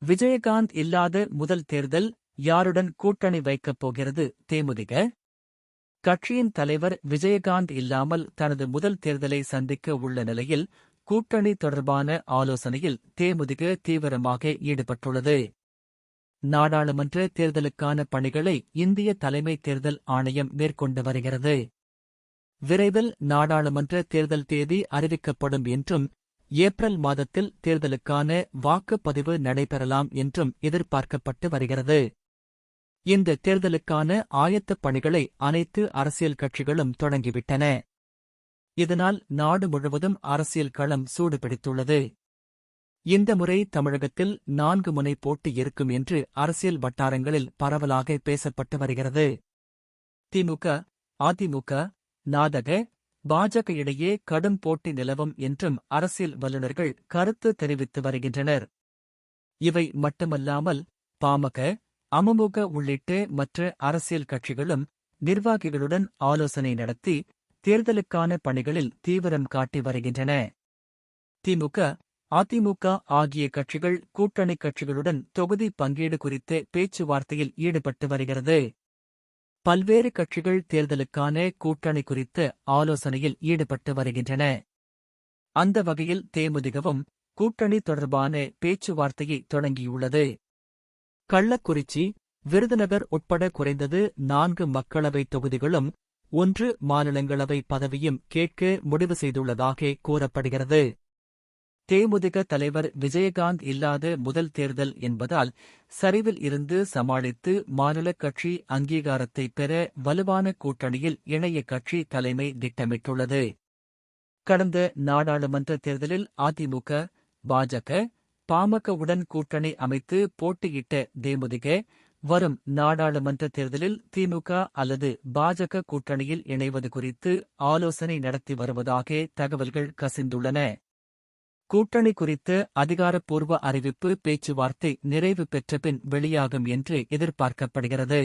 விஜயகாந்த் இல்லாத முதல் தேர்தல், யாருடன் கூட்டணி வைக்கப் போகிறது தேமுதிக? கட்சியின் தலைவர் விஜயகாந்த் இல்லாமல் தனது முதல் தேர்தலை சந்திக்க உள்ள நிலையில், கூட்டணி தொடர்பான ஆலோசனையில் தேமுதிக தீவிரமாக ஈடுபட்டுள்ளது. நாடாளுமன்ற தேர்தலுக்கான பணிகளை இந்திய தலைமை தேர்தல் ஆணையம் மேற்கொண்டு வருகிறது. விரைவில் நாடாளுமன்ற தேர்தல் தேதி அறிவிக்கப்படும் என்றும், ஏப்ரல் மாதத்தில் தேர்தலுக்கான வாக்குப்பதிவு நடைபெறலாம் என்றும் எதிர்பார்க்கப்பட்டு வருகிறது. இந்த தேர்தலுக்கான ஆயத்தப் பணிகளை அனைத்து அரசியல் கட்சிகளும் தொடங்கிவிட்டன. இதனால் நாடு முழுவதும் அரசியல் களம் சூடுபிடித்துள்ளது. இந்த முறை தமிழகத்தில் 4 முனை போட்டி இருக்கும் என்று அரசியல் வட்டாரங்களில் பரவலாக பேசப்பட்டு வருகிறது. திமுக, அதிமுக, நாதக, பாஜக இடையே கடும் போட்டி நிலவும் என்றும் அரசியல் வல்லுநர்கள் கருத்து தெரிவித்து வருகின்றனர். இவை மட்டுமல்லாமல் பாமக, அமமுக உள்ளிட்ட மற்ற அரசியல் கட்சிகளும் நிர்வாகிகளுடன் ஆலோசனை நடத்தி தேர்தலுக்கான பணிகளில் தீவிரம் காட்டி வருகின்றன. திமுக, அதிமுக ஆகிய கட்சிகள் கூட்டணி கட்சிகளுடன் தொகுதி பங்கீடு குறித்த பேச்சுவார்த்தையில் ஈடுபட்டு வருகிறது. பல்வேறு கட்சிகள் தேர்தலுக்கான கூட்டணி குறித்த ஆலோசனையில் ஈடுபட்டு வருகின்றன. அந்த வகையில் தேமுதிகவும் கூட்டணி தொடர்பான பேச்சுவார்த்தையை தொடங்கியுள்ளது. கள்ளக்குறிச்சி, விருதுநகர் உட்பட குறைந்தது 4 மக்களவைத் தொகுதிகளும் 1 மாநிலங்களவை பதவியும் கேட்க முடிவு செய்துள்ளதாக கூறப்படுகிறது. தேமுதிக தலைவர் விஜயகாந்த் இல்லாத முதல் தேர்தல் என்பதால் சரிவில் இருந்து சமாளித்து மாநில கட்சி அங்கீகாரத்தை பெற வலுவான கூட்டணியில் இணைய கட்சி தலைமை திட்டமிட்டுள்ளது. கடந்த நாடாளுமன்ற தேர்தலில் அதிமுக, பாஜக, பாமகவுடன் கூட்டணி அமைத்து போட்டியிட்ட தேமுதிக, வரும் நாடாளுமன்ற தேர்தலில் திமுக அல்லது பாஜக கூட்டணியில் இணைவது குறித்து ஆலோசனை நடத்தி வருவதாக தகவல்கள் கசிந்துள்ளன. கூட்டணி குறித்த அதிகாரப்பூர்வ அறிவிப்பு பேச்சுவார்த்தை நிறைவு பெற்றபின் வெளியாகும் என்று எதிர்பார்க்கப்படுகிறது.